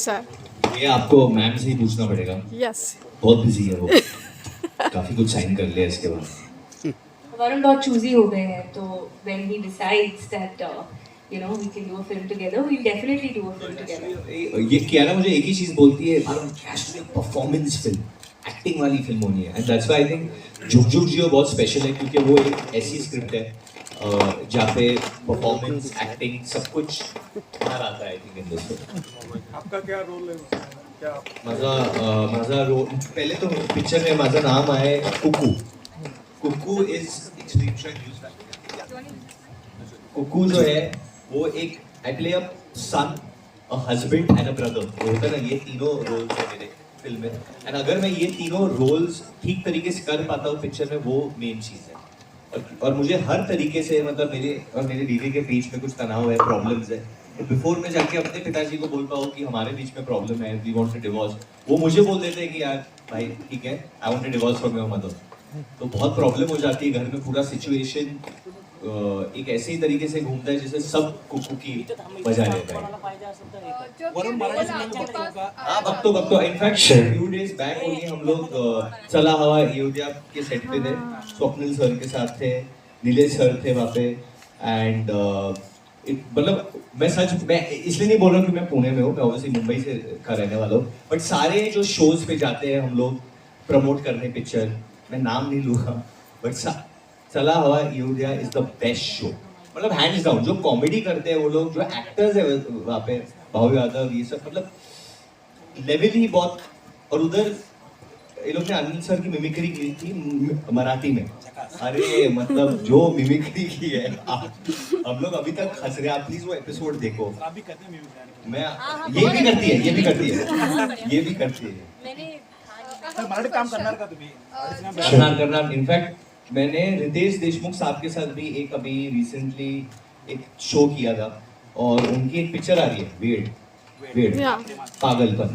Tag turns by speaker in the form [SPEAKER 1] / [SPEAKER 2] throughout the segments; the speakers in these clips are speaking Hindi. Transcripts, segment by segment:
[SPEAKER 1] सर।
[SPEAKER 2] ये आपको मैम से ही पूछना पड़ेगा।
[SPEAKER 1] यस।
[SPEAKER 2] बहुत बिजी है वो। काफी कुछ साइन कर लिया इसके बाद।
[SPEAKER 3] वरुण बहुत चूजी हो गए हैं, तो when he decides that we can do a film together, we'll definitely do a film together.
[SPEAKER 2] ये कियारा मुझे एक ही चीज बोलती है, परफॉर्मेंस फिल्म, एक्टिंग वाली फिल्म होनी है, and that's why I think झुक झुक जियो बहुत स्पेशल है, क्योंकि वो एक ऐसी स्क्रिप्ट है जहाँ पे परफॉर्मेंस, एक्टिंग सब कुछ बाहर आता है। I think in this film
[SPEAKER 4] आपका क्या रोल है? क्या
[SPEAKER 2] माझा रोल, पहले तो पिक्चर में माझा नाम आहे कुकू। कुकू इज कुकू जो है वो एक, I play a son, a husband and a brother. होता है ना, ये तीनों रोल्स है मेरे फिल्म में, एंड अगर मैं ये तीनों रोल्स ठीक तरीके से कर पाता हूँ पिक्चर में, वो मेन चीज़ है। और मुझे हर तरीके से, मतलब मेरे और मेरे बीवी के बीच में कुछ तनाव है, प्रॉब्लम्स है, तो बिफोर मैं जाके अपने पिताजी को बोलता हूँ कि हमारे बीच में प्रॉब्लम है, वी वांट टू डिवोर्स, वो मुझे बोल देते हैं कि यार भाई ठीक है, I want to divorce from your mother. तो बहुत प्रॉब्लम हो जाती है घर में, पूरा सिचुएशन एक ऐसे ही तरीके से घूमता है जैसे सब कुकू की बजा लेता है। हाँ, बघतो in fact few days back only हम लोग चला हवा अयोध्या के सेट पे थे, स्वप्निल सर के साथ थे, नीलेश सर थे वहाँ पे, एंड मतलब मैं इसलिए नहीं बोल रहा हूँ कि मैं पुणे में हूँ, मैं ऑब्वियसली मुंबई से का रहने वाला हूँ, बट सारे जो शोज पे जाते हैं हम लोग प्रमोट करने पिक्चर, मैं नाम नहीं लूँगा, बट चला हवा Ayodhya is the best show, मतलब हैंड्स डाउन। जो कॉमेडी करते हैं वो लोग, जो एक्टर्स है वहाँ पे, भाव यादव, ये सब, मतलब लेवल ही बहुत। और उधर ये लोग ने अनिल सर की मिमिक्री की थी मराठी में, अरे मतलब जो मिमिक्री की है, हम लोग अभी तक हंस रहे हैं। आप प्लीज वो एपिसोड देखो। मैं ये भी करती है, ये भी करती है, ये भी करती है।
[SPEAKER 3] मैंने
[SPEAKER 4] मराठी काम करणार का तुम्ही?
[SPEAKER 2] करणार इनफैक्ट मैंने रितेश देशमुख साहब के साथ भी एक अभी रिसेंटली एक शो किया था, और उनकी एक पिक्चर आ रही है वेड पागलपन,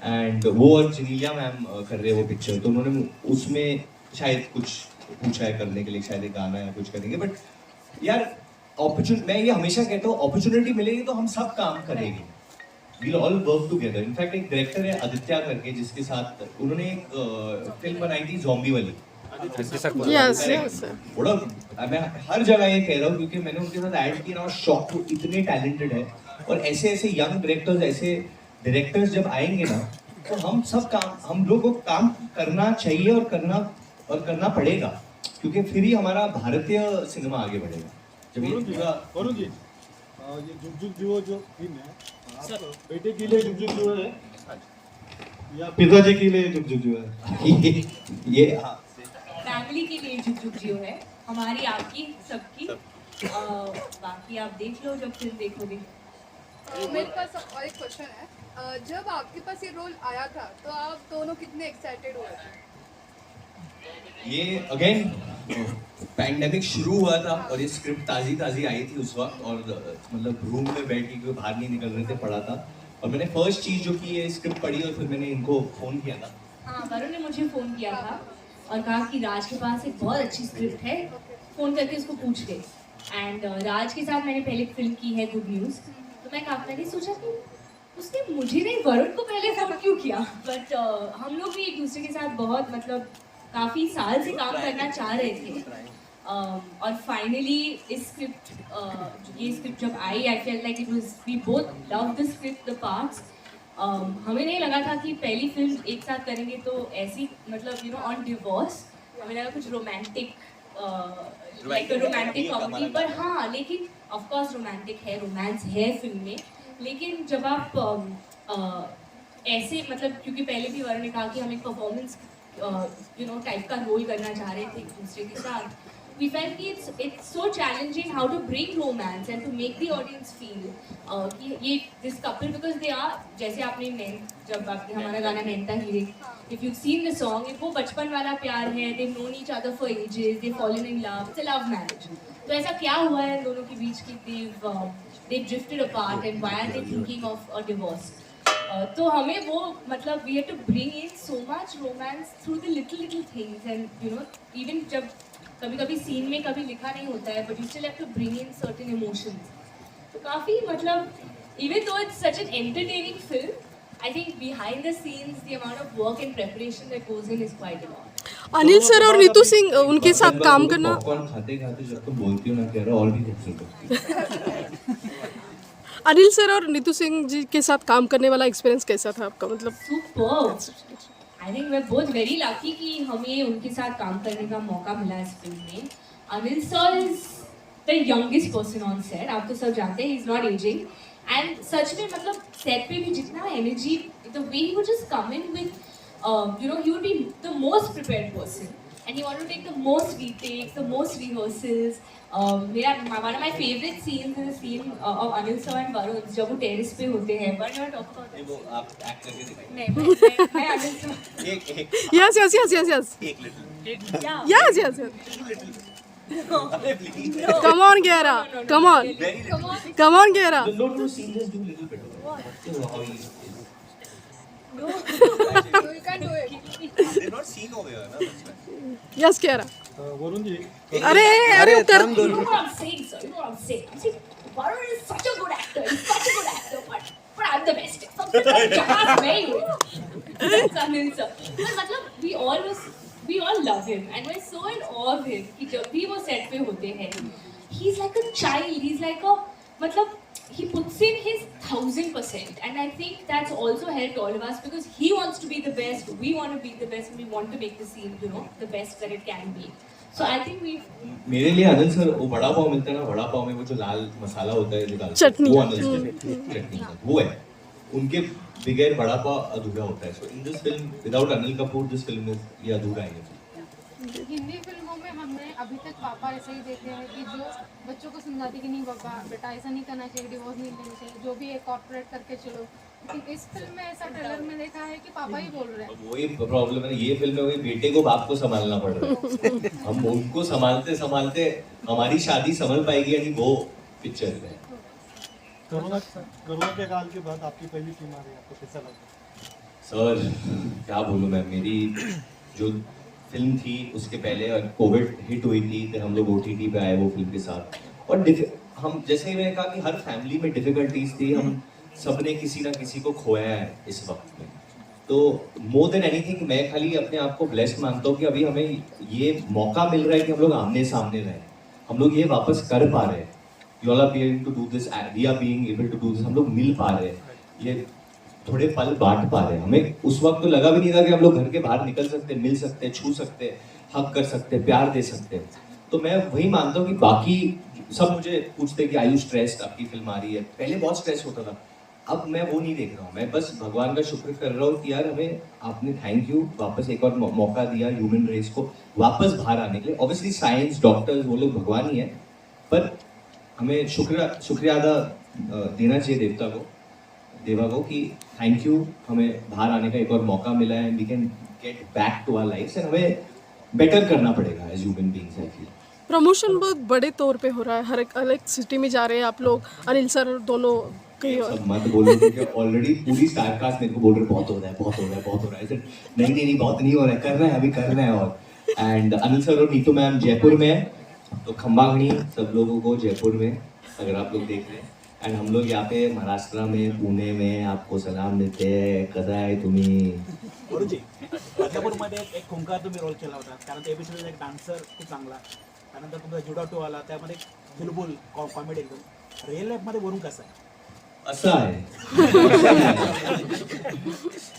[SPEAKER 2] एंड वो और जनीलिया मैम कर रहे हैं वो पिक्चर, तो उन्होंने उसमें शायद कुछ पूछा है करने के लिए, शायद एक गाना या कुछ करेंगे। बट यार अपॉर्चुनिटी, मैं ये हमेशा कहता हूँ, अपॉर्चुनिटी मिलेगी तो हम सब काम करेंगे, we'll all work together. In fact एक डायरेक्टर है आदित्य करके, जिसके साथ उन्होंने एक फिल्म बनाई थी जॉम्बी वाली।
[SPEAKER 1] यस।
[SPEAKER 2] बड़ा मैं हर जगह ये कह रहा हूँ, क्योंकि मैंने उनके साथ ऐड किया ना, शॉक, वो इतने टैलेंटेड है, और ऐसे ऐसे यंग डायरेक्टर्स, ऐसे डायरेक्टर्स जब आएंगे ना, तो हम सब काम, हम लोग को काम करना चाहिए और करना पड़ेगा, क्योंकि फिर ही हमारा भारतीय सिनेमा आगे बढ़ेगा। जब ये पूरा
[SPEAKER 4] वरुण जी, ये झुक झुक जियो जो फिल्म है, आप बेटे के लिए झुक झुक जियो है या पिताजी के लिए झुक झुक जियो है?
[SPEAKER 2] ये हाँ,
[SPEAKER 3] फैमिली के लिए झुक झुक जियो है, हमारी, आपकी, सबकी। बाकी आप देख लो जब फिल्म देखोगे।
[SPEAKER 5] मेरे पास और एक क्वेश्चन है, जब आपके पास ये रोल आया था तो आप दोनों कितने एक्साइटेड हुए थे?
[SPEAKER 2] ये अगेन पैंडेमिक शुरू हुआ था, और ये स्क्रिप्ट ताज़ी आई थी उस वक्त, और मतलब रूम में बैठ के बाहर नहीं निकल रहे थे, पढ़ा था, और मैंने फर्स्ट चीज़ जो की है स्क्रिप्ट पढ़ी, और फिर मैंने इनको फ़ोन किया था।
[SPEAKER 3] हाँ, वरुण ने मुझे फ़ोन किया था और कहा कि राज के पास एक बहुत अच्छी स्क्रिप्ट है, फ़ोन करके उसको पूछ ले। एंड राज के साथ मैंने पहले फिल्म की है गुड न्यूज़, तो मैंने सोचा कि उसने मुझे नहीं, वरुण को पहले फ़ोन क्यों किया। बट हम लोग भी एक दूसरे के साथ बहुत, मतलब काफ़ी साल से काम करना चाह रहे थे, और फाइनली ये स्क्रिप्ट जब आई, I felt like it was, we both love the script, the parts. हमें नहीं लगा था कि पहली फिल्म एक साथ करेंगे तो ऐसी, मतलब ऑन डिवोर्स, हमें लगा कुछ रोमांटिक, लाइक रोमांटिक कॉमेडी, पर हाँ, लेकिन ऑफ कोर्स रोमांटिक है, रोमांस है फिल्म में, लेकिन जब आप ऐसे, मतलब क्योंकि पहले भी वरुण ने कहा कि हम एक परफॉर्मेंस टाइप का रोल करना चाह रहे थे एक दूसरे के साथ, we felt कि it's so challenging how to bring romance and to make the audience feel कि ये this couple, because they are, जैसे आपने जब आपने हमारा गाना नैनता हीरे, if you've seen the song, वो बचपन वाला प्यार है, they've known each other for ages, they've fallen in love, it's a love marriage। तो ऐसा क्या हुआ है दोनों के बीच कि they've drifted apart and why are they thinking of a divorce। तो हमें वो, मतलब we had to bring in so much romance through the little things, and even जब कभी सीन में कभी लिखा नहीं होता है, but you still have to bring in certain emotions। तो काफ़ी, मतलब even though it's such an entertaining film, I think behind the scenes, the amount of work and preparation that goes in is quite a lot.
[SPEAKER 6] Anil sir और नीतू सिंह उनके साथ काम करना
[SPEAKER 2] पॉपकॉर्न खाते खाते जब तुम बोलती हो ना कह रहा और भी खूबसूरत लगती है।
[SPEAKER 6] अनिल सर और नीतू सिंह जी के साथ काम करने वाला एक्सपीरियंस कैसा था आपका मतलब
[SPEAKER 3] Superb. I think we're both very lucky कि हमें उनके साथ काम करने का मौका मिला इस फिल्म में. Anil sir is the youngest person on set. आप तो सब जानते हैं, he's not aging. And सच में मतलब set पे भी जितना energy, the way he would just come in with, he would be the most prepared person. And he wanted to take the most retakes, the most rehearsals. One of my favorite scenes is the scene of Anil sir and Varun जब वो terrace पे होते हैं. But not talk about
[SPEAKER 2] नहीं, वो आप एक्ट करके दिखाइए।
[SPEAKER 3] नहीं मैं Anil sir.
[SPEAKER 2] एक
[SPEAKER 6] yes yes yes yes yes
[SPEAKER 2] एक लिटिल
[SPEAKER 3] Yeah.
[SPEAKER 6] यस यस
[SPEAKER 2] अरे प्लीज
[SPEAKER 6] कम ऑन गेरा come on
[SPEAKER 2] very
[SPEAKER 3] Come on.
[SPEAKER 6] Come on गेरा
[SPEAKER 2] no no scene just do little bit how he
[SPEAKER 5] You can do it.
[SPEAKER 2] They not seen over here ना दैट्स व्हाई
[SPEAKER 6] यस गेरा
[SPEAKER 4] वरुण जी
[SPEAKER 6] अरे अरे कर
[SPEAKER 3] You know what I'm saying, sir. You know what I'm saying. I'm saying Varun is such a good actor. He's such a good actor, but I'm the best. सबसे जहाज मैं ही हूँ. That's Anil sir. पर मतलब we all love him and we're so in awe of him कि जब भी वो set पे होते हैं, he's like a child. He's like a मतलब he puts in his 1000%, and I think that's also helped all of us because he wants to be the best. We want to be the best, and we want to make the scene, the best that it can be. So I think we.
[SPEAKER 2] मेरे लिए अनिल सर वो बड़ा पाव मिलता है ना, बड़ा पाव में वो जो लाल मसाला होता है जो डालते हैं,
[SPEAKER 6] चटनी।
[SPEAKER 2] वो अनिल सर चटनी वो है। उनके बगैर बड़ा पाव अधूरा होता है। So in this film, without Anil Kapoor, this film is ये अधूरा है।
[SPEAKER 7] हिंदी फिल्मों में हमने अभी तक पापा ऐसे ही देखे हैं कि जो बच्चों को समझाते कि नहीं पापा बेटा ऐसा नहीं करना चाहिए, डिवोर्स नहीं लेना चाहिए, जो भी है कॉर्पोरेट करके चलो। लेकिन इस फिल्म में ऐसा ट्रेलर में देखा है कि पापा ही बोल रहे हैं।
[SPEAKER 2] वही प्रॉब्लम है, ये फिल्म में वही बेटे को बाप को संभालना पड़ रहा है। हम उनको संभालते संभालते हमारी शादी संभल पाएगी यानी वो पिक्चर है।
[SPEAKER 4] कोरोना के काल के बाद आपकी पहली फिल्म आ रही है, आपको कैसा लगा?
[SPEAKER 2] सर क्या बोलूँ मैं, मेरी जो फिल्म थी उसके पहले कोविड हिट हुई थी, फिर हम लोग OTT पे आए वो फिल्म के साथ। और हम जैसे ही मैंने कहा कि हर फैमिली में डिफिकल्टीज थी, हम सबने किसी ना किसी को खोया है इस वक्त में। तो मोर देन एनीथिंग मैं खाली अपने आप को ब्लेस्ड मानता हूँ कि अभी हमें ये मौका मिल रहा है कि हम लोग आमने सामने रहें, हम लोग ये वापस कर पा रहे हैं। You all are being to do this, we are being able to do this, हम लोग मिल पा रहे हैं, ये थोड़े पल बांट पा रहे हैं। हमें उस वक्त तो लगा भी नहीं था कि हम लोग घर के बाहर निकल सकते, मिल सकते, छू सकते, हक कर सकते, प्यार दे सकते। तो मैं वही मानता हूँ कि बाकी सब मुझे पूछते कि आर यू स्ट्रेस्ड, आपकी फिल्म आ रही है। पहले बहुत स्ट्रेस होता था, अब मैं वो नहीं देख रहा हूँ। मैं बस भगवान का शुक्र कर रहा हूँ कि यार हमें आपने थैंक यू वापस एक और मौका दिया ह्यूमन रेस को वापस बाहर आने के लिए। ऑब्वियसली साइंस, डॉक्टर्स वो लोग भगवान ही है, पर हमें शुक्रिया अदा देना चाहिए देवा को कि थैंक यू, हमें बाहर आने का एक और मौका मिला है, we can get back to our lives and हमें बेटर करना पड़ेगा as human beings. I feel
[SPEAKER 6] promotion बहुत बड़े तौर पे हो रहा है, हर एक अलग सिटी में जा रहे हैं आप लोग, अनिल सर दोनों कहीं और।
[SPEAKER 2] सब मत बोलो क्योंकि ऑलरेडी पूरी स्टार कास्ट मेरे को बोल रहे बहुत हो रहा है, बहुत हो रहा है, बहुत हो रहा है। नहीं बहुत नहीं हो रहा है, कर रहे हैं, अभी कर रहे हैं। और एंड अनिल सर और नीतू मैम जयपुर में है, तो खंबा घड़ी सब लोगों को जयपुर में अगर आप लोग देख रहे हैं। एंड हम लोग यहाँ पे महाराष्ट्र में, पुणे में आपको सलाम देते हैं, कसा आहे तुम्ही?
[SPEAKER 8] गुरुजी, बदलापूरमध्ये एक खुंकार तुम्ही रोल केला होता, कारण त्या एपिसोडमध्ये एक डान्सर खूप चांगला, त्यानंतर तुमचा जुडा टू आला, त्यामध्ये बिलबुल कॉमेडी एकदम। रिअल लाईफमध्ये वरून कसं आहे?
[SPEAKER 2] ऐसा है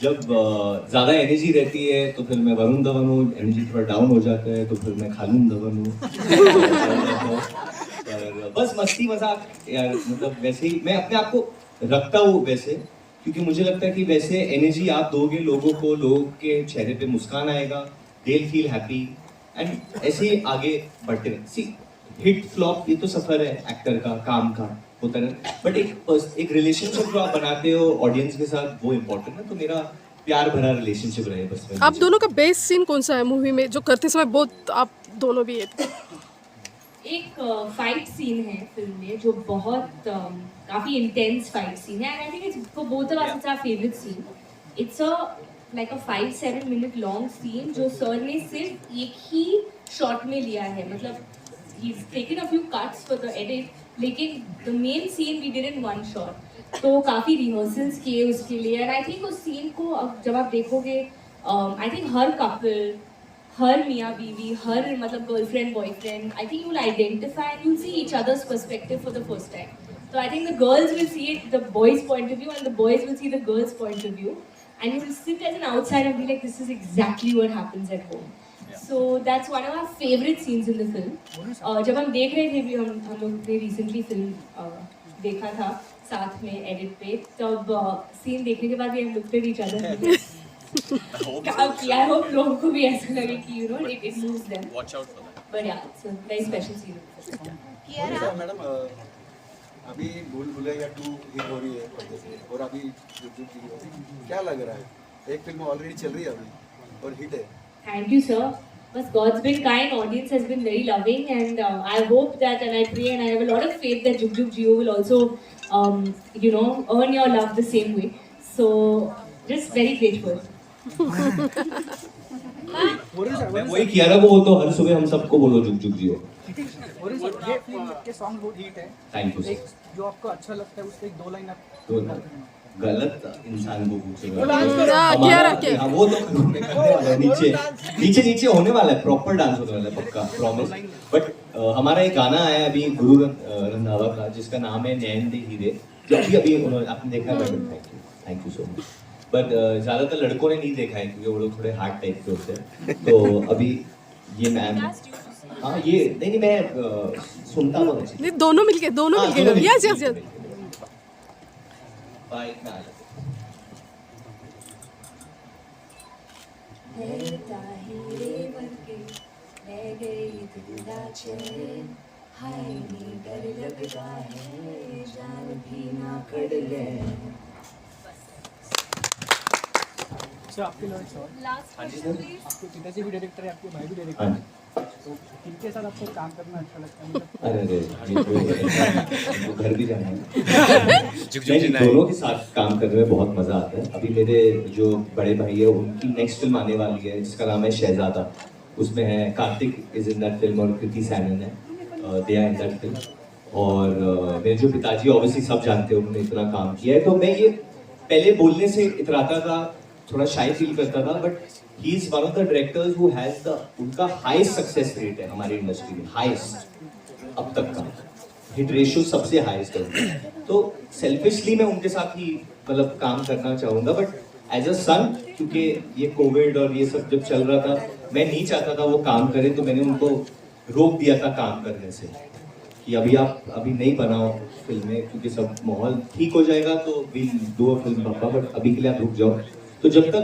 [SPEAKER 2] जब ज्यादा एनर्जी रहती है तो फिर मैं वरुण धवन हूँ, एनर्जी थोड़ा डाउन हो जाता है तो फिर मैं खालून धवन हूँ। बस मस्ती मजाक यार, मतलब वैसे ही मैं अपने आप को रखता हूँ वैसे, क्योंकि मुझे लगता है कि वैसे एनर्जी आप दोगे लोगों को, लोगों के चेहरे पे मुस्कान आएगा, they will feel happy and ऐसे ही आगे बढ़ते रहे। सी हिट फ्लॉप ये तो सफर है एक्टर का, काम का होता है, बट एक रिलेशनशिप जो आप बनाते हो ऑडियंस के साथ वो इम्पोर्टेंट है। तो मेरा प्यार भरा रिलेशनशिप रहे बस।
[SPEAKER 6] आप दोनों का बेस्ट सीन कौन सा है मूवी में जो करते समय बहुत आप दोनों भी
[SPEAKER 3] एक फाइट सीन है फिल्म में जो बहुत काफी इंटेंस फाइट सीन है, and I think it's for both of us it's our favourite scene. It's like a 5-7 minute long scene जो सर ने सिर्फ एक ही शॉट में लिया है, मतलब he's taken a few cuts for the edit लेकिन the main scene we did in one shot, तो काफ़ी रिहर्सल्स किए उसके लिए। एंड आई थिंक उस सीन को अब जब आप देखोगे, आई थिंक हर कपल, हर मियाँ बीवी, हर मतलब girlfriend boyfriend, I think you will identify and you'll see each other's perspective for the first time. So I think the girls will see it the boys' point of view and the boys will see the girls' point of view, and you will sit as an outsider and be like, this is exactly what happens at home. So that's one of our favorite scenes in the film. जब हम देख रहे थे भी, हम लोग ने रिसेंटली फिल्म देखा था साथ में एडिट पे, तब सीन देखने के बाद भी हम looked at each other. I hope लोगों को भी ऐसा लगे कि you know it moves them.
[SPEAKER 1] Watch out for that.
[SPEAKER 3] But yeah, it's a very special scene.
[SPEAKER 9] Madam अभी भूल भुलैया 2 हिट हो रही है पर्दे पे, और अभी जुग जुग जियो, क्या लग रहा है? एक फिल्म ऑलरेडी चल रही है अभी और हिट है.
[SPEAKER 3] Thank you, sir. But God's been kind, audience has been very loving, and I hope that, and I pray, and I have a lot of faith that Jug Jug Jio will also, you know, earn your love the same way. So, just very grateful.
[SPEAKER 2] मैं वही किया ना, वो तो हर सुबह हम सबको बोलो जुग जुग जियो.
[SPEAKER 8] ये सॉन्ग बहुत हिट है.
[SPEAKER 2] Thank you sir.
[SPEAKER 8] जो आपको अच्छा लगता है उससे 2 लाइन आप
[SPEAKER 2] गलत इंसान को पूछ रहे
[SPEAKER 6] किया
[SPEAKER 2] हो. वो तो करने वाला है, नीचे नीचे होने वाला है, प्रॉपर डांस होने वाला है, पक्का प्रॉमिस. बट हमारा एक गाना आया अभी गुरु रंधावा का, जिसका नाम है नैन दे हीरे, जो अभी उन्होंने आपने देखा है. Thank you so much. But ज़्यादातर लड़कों ने नहीं देखा है क्योंकि वो लोग थोड़े हार्ड टाइप के होते हैं. तो अभी ये मैम, हाँ ये नहीं मैं सुनता हूँ.
[SPEAKER 6] नहीं, दोनों मिलके यस यस यस.
[SPEAKER 2] बाइक में आ
[SPEAKER 8] आपके
[SPEAKER 5] लास्ट क्वेश्चन प्लीज.
[SPEAKER 8] आपके पिताजी भी डायरेक्टर है, आपके भाई भी डायरेक्टर है, तो किनके साथ आपको काम करना अच्छा लगता है? मतलब
[SPEAKER 2] अरे घर भी जाना है. दोनों के साथ काम करने में बहुत मजा आता है. अभी मेरे जो बड़े भाई है उनकी नेक्स्ट फिल्म आने वाली है जिसका नाम है शहजादा. उसमें है Kartik is in that film और कृति सैनन है, they are in that film. और मेरे जो पिताजी ऑब्वियसली सब जानते हैं, उन्होंने इतना काम किया है. तो मैं ये पहले बोलने से इतराता था, थोड़ा शाय फील करता था, but he is one of the directors who has the, उनका हाईएस्ट सक्सेस रेट है हमारी इंडस्ट्री में, हाईएस्ट अब तक का हिट रेशियो सबसे हाईएस्ट है. तो सेल्फिशली मैं उनके साथ ही मतलब काम करना चाहूंगा. बट एज अ सन, क्योंकि ये कोविड और ये सब जब चल रहा था, मैं नहीं चाहता था वो काम करें, तो मैंने उनको रोक दिया था काम करने से कि अभी नहीं बनाओ फिल्में, क्योंकि सब माहौल ठीक हो जाएगा तो विल डू अ फिल्म पापा, बट अभी के लिए आप रुक जाओ. तो जब तक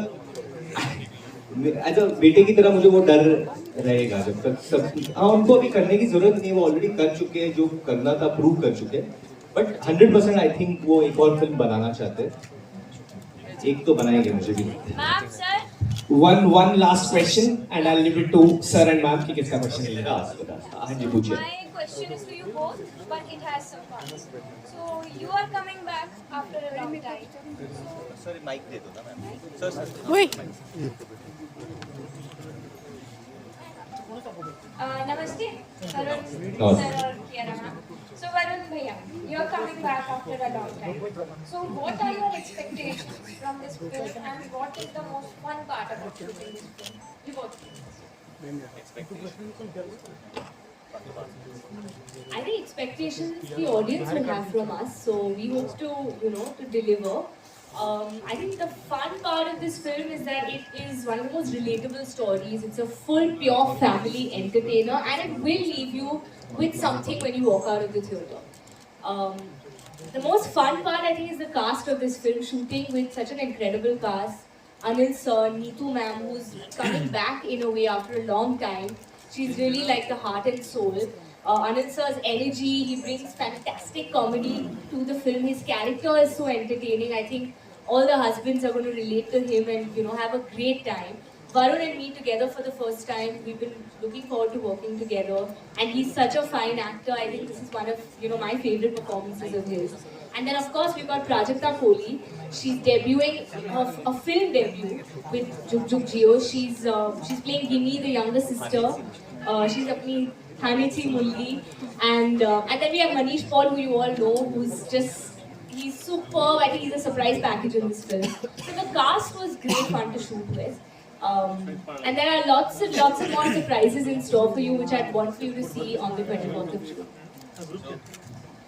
[SPEAKER 2] एज अ बेटे की तरह मुझे वो डर रहेगा जब तक सब. हाँ, उनको अभी करने की जरूरत नहीं है, वो ऑलरेडी कर चुके हैं जो करना था, प्रूव कर चुके हैं. बट 100% आई थिंक वो एक और फिल्म बनाना चाहते हैं. एक तो बनाएंगे मुझे भी.
[SPEAKER 3] Ma'am sir,
[SPEAKER 1] One last question, and I'll leave it to sir and ma'am कि किसका question लेगा.
[SPEAKER 2] हाँ जी पूछिए.
[SPEAKER 5] My question is to you both, but it has some parts. So you are coming back after a long time.
[SPEAKER 2] Sir mike दे दो ना मैम. सर
[SPEAKER 6] वही
[SPEAKER 3] नमस्ते वरुण
[SPEAKER 2] नमस्ते.
[SPEAKER 3] सर और कियारा मैम. So Varun भैया, you are coming back after a long time. So what are your expectations from this film, and what is the most fun part about shooting this film? You both. I think expectations the audience will have from us, so we hope to deliver. I think the fun part of this film is that it is one of the most relatable stories. It's a full, pure family entertainer, and it will leave you with something when you walk out of the theatre. The most fun part, I think, is the cast of this film, shooting with such an incredible cast. Anil sir, Neetu ma'am, who's coming back in a way after a long time. She's really like the heart and soul. Anil sir's energy, he brings fantastic comedy to the film. His character is so entertaining. I think all the husbands are going to relate to him and have a great time. Varun and me together for the first time. We've been looking forward to working together, and he's such a fine actor. I think this is one of my favorite performances of his. And then of course we've got Prajakta Kohli. She's debuting a film debut with Jug Jug Jio. She's playing Gimi, the younger sister. She's अपनी Haniti Mulgi, and then we have Manish Paul, who you all know, who's just, he's superb. I think he's a surprise package in this film. So the cast was great fun to shoot with. And there are lots of more surprises in store for you, which I'd want for you to see on the 24th of June.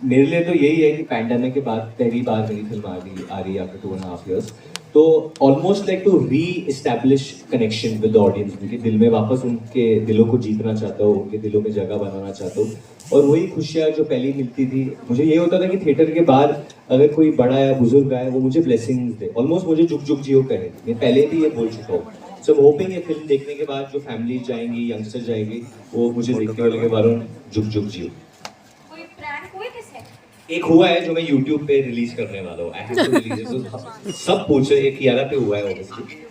[SPEAKER 2] मेरे लिए तो यही है कि पैंडेमिक के बाद पहली बार मेरी फिल्म आ रही है आफ्टर 2.5 years, तो almost like to reestablish connection with the audience, उनके दिल में वापस उनके दिलों को जीतना चाहता हूँ, उनके दिलों में जगह बनाना चाहता हूँ, और वही खुशियाँ जो पहले मिलती थी मुझे, ये होता था कि थिएटर के बाहर अगर कोई बड़ा या बुजुर्ग आए वो मुझे ब्लेसिंग्स दे, ऑलमोस्ट मुझे जुग जुग जियो कहे, मैं पहले भी ये बोल चुका हूँ। सो होपिंग ये फिल्म देखने के बाद जो फैमिली जाएंगी, यंगस्टर जाएंगी, वो मुझे देखने वाले के बारे में जुग जुग जियो। एक हुआ है जो मैं YouTube पे रिलीज करने वाला हूँ, सब पूछ रहे हैं, कियारा पे हुआ है ऑब्वियसली,